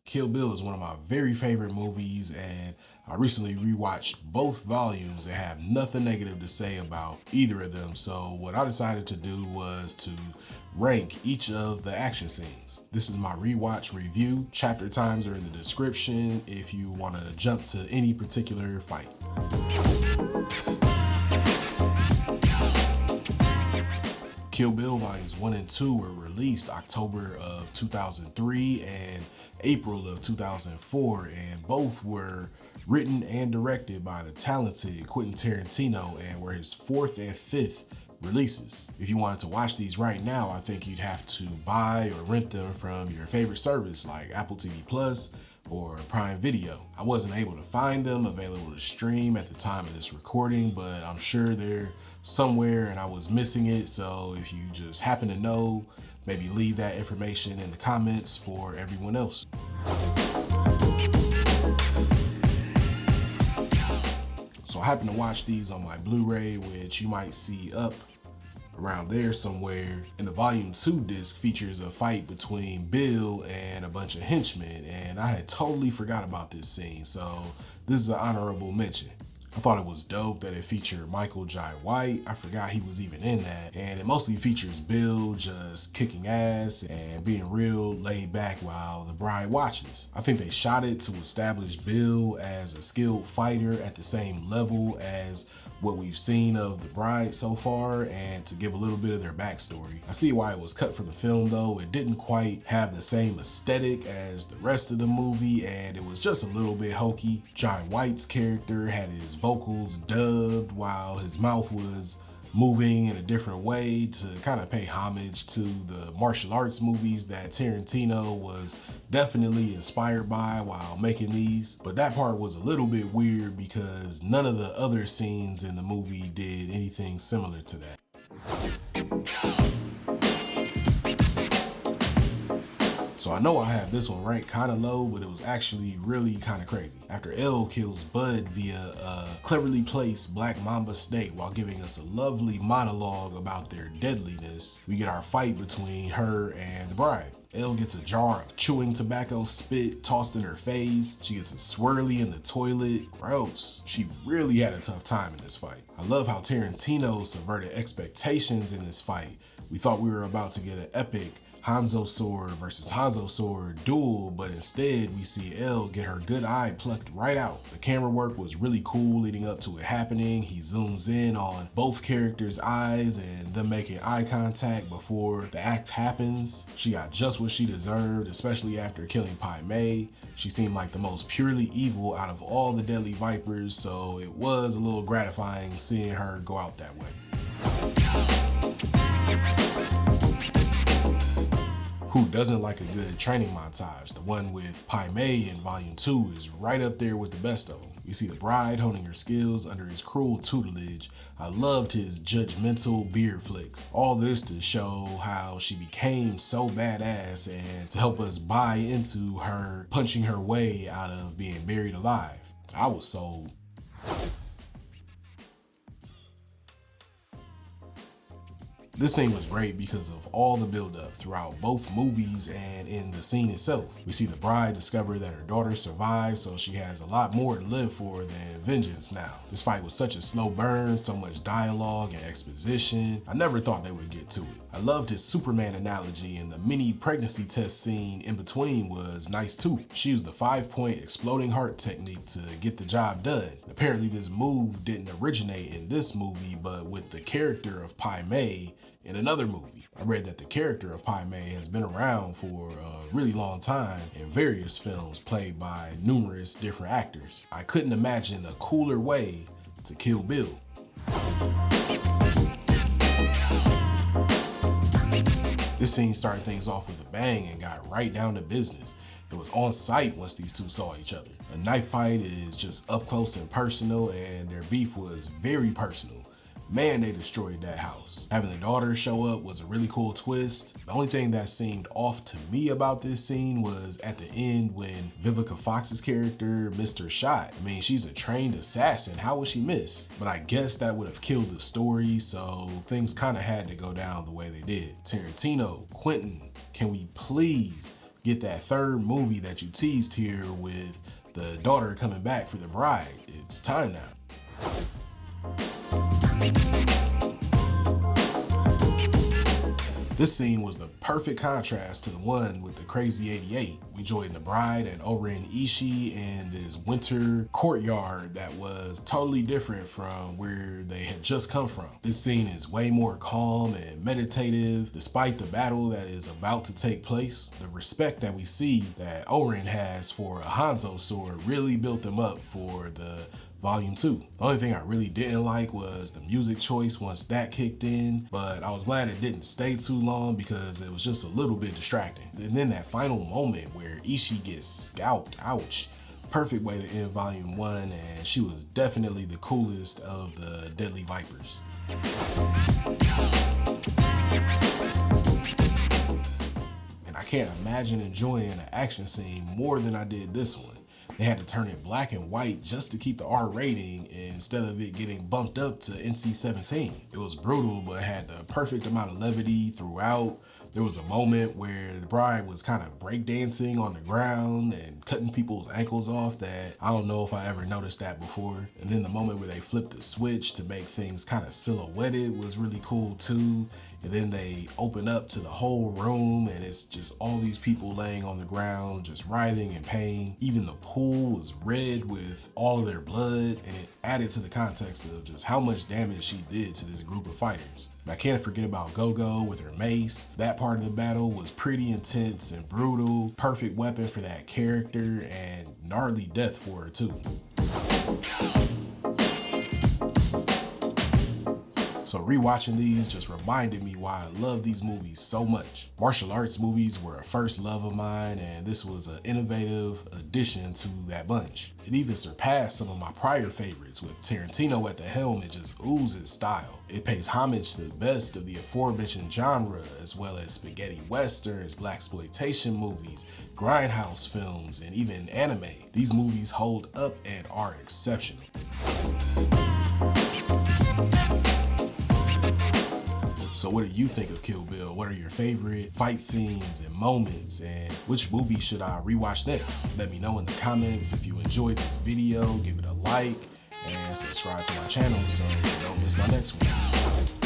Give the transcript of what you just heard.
Kill Bill is one of my very favorite movies, and I recently rewatched both volumes and have nothing negative to say about either of them. So what I decided to do was to rank each of the action scenes. This is my rewatch review. Chapter times are in the description if you want to jump to any particular fight. Kill Bill Volumes 1 and 2 were released October of 2003 and April of 2004, and both were written and directed by the talented Quinten Tarantino and were his fourth and fifth releases. If you wanted to watch these right now, I think you'd have to buy or rent them from your favorite service like Apple TV Plus or Prime Video. I wasn't able to find them available to stream at the time of this recording, but I'm sure they're somewhere and I was missing it. So if you just happen to know, maybe leave that information in the comments for everyone else. So I happened to watch these on my Blu-ray, which you might see up around there somewhere. And the volume 2 disc features a fight between Bill and a bunch of henchmen, and I had totally forgot about this scene, so this is an honorable mention. I thought it was dope that it featured Michael Jai White. I forgot he was even in that. And it mostly features Bill just kicking ass and being real laid back while the bride watches. I think they shot it to establish Bill as a skilled fighter at the same level as what we've seen of the bride so far, and to give a little bit of their backstory. I see why it was cut from the film though. It didn't quite have the same aesthetic as the rest of the movie, and it was just a little bit hokey. Jai White's character had his vocals dubbed while his mouth was moving in a different way to kind of pay homage to the martial arts movies that Tarantino was definitely inspired by while making these. But that part was a little bit weird because none of the other scenes in the movie did anything similar to that. So I know I have this one ranked kind of low, but it was actually really kind of crazy. After Elle kills Bud via a cleverly placed black mamba snake while giving us a lovely monologue about their deadliness, we get our fight between her and the bride. Elle gets a jar of chewing tobacco spit tossed in her face. She gets a swirly in the toilet. Gross. She really had a tough time in this fight. I love how Tarantino subverted expectations in this fight. We thought we were about to get an epic Hanzo sword versus Hanzo sword duel, but instead we see Elle get her good eye plucked right out. The camera work was really cool leading up to it happening. He zooms in on both characters' eyes and them making eye contact before the act happens. She got just what she deserved, especially after killing Pai Mei. She seemed like the most purely evil out of all the deadly vipers, so it was a little gratifying seeing her go out that way. Who doesn't like a good training montage? The one with Pai Mei in volume 2 is right up there with the best of them. You see the bride honing her skills under his cruel tutelage. I loved his judgmental beard flicks. All this to show how she became so badass and to help us buy into her punching her way out of being buried alive. I was sold. This scene was great because of all the buildup throughout both movies and in the scene itself. We see the bride discover that her daughter survived, so she has a lot more to live for than vengeance now. This fight was such a slow burn, so much dialogue and exposition. I never thought they would get to it. I loved his Superman analogy, and the mini pregnancy test scene in between was nice too. She used the 5-point exploding heart technique to get the job done. Apparently this move didn't originate in this movie, but with the character of Pai Mei in another movie. I read that the character of Pai Mei has been around for a really long time in various films played by numerous different actors. I couldn't imagine a cooler way to kill Bill. This scene started things off with a bang and got right down to business. It was on sight once these two saw each other. A knife fight is just up close and personal, and their beef was very personal. Man, they destroyed that house. Having the daughter show up was a really cool twist. The only thing that seemed off to me about this scene was at the end when Vivica Fox's character missed her shot. I mean, she's a trained assassin. How would she miss? But I guess that would have killed the story, so things kind of had to go down the way they did. Tarantino, Quinten, can we please get that third movie that you teased here with the daughter coming back for the bride. It's time now. This scene was the perfect contrast to the one with the crazy 88. We joined the bride and O-Ren Ishii in this winter courtyard that was totally different from where they had just come from. This scene is way more calm and meditative despite the battle that is about to take place. The respect that we see that O-Ren has for a Hanzo sword really built them up for the Volume 2. The only thing I really didn't like was the music choice once that kicked in, but I was glad it didn't stay too long because it was just a little bit distracting. And then that final moment where Ishii gets scalped, ouch. Perfect way to end Volume 1, and she was definitely the coolest of the Deadly Vipers. And I can't imagine enjoying an action scene more than I did this one. They had to turn it black and white just to keep the R rating instead of it getting bumped up to NC-17. It was brutal, but had the perfect amount of levity throughout. There was a moment where the bride was kind of breakdancing on the ground and cutting people's ankles off that I don't know if I ever noticed that before. And then the moment where they flipped the switch to make things kind of silhouetted was really cool too. And then they open up to the whole room and it's just all these people laying on the ground, just writhing in pain. Even the pool was red with all of their blood, and it added to the context of just how much damage she did to this group of fighters. And I can't forget about Gogo with her mace. That part of the battle was pretty intense and brutal. Perfect weapon for that character and gnarly death for her too. So rewatching these just reminded me why I love these movies so much. Martial arts movies were a first love of mine, and this was an innovative addition to that bunch. It even surpassed some of my prior favorites. With Tarantino at the helm, it just oozes style. It pays homage to the best of the aforementioned genre, as well as spaghetti westerns, blaxploitation movies, grindhouse films, and even anime. These movies hold up and are exceptional. So what do you think of Kill Bill? What are your favorite fight scenes and moments, and which movie should I rewatch next? Let me know in the comments. If you enjoyed this video, give it a like and subscribe to my channel so you don't miss my next one.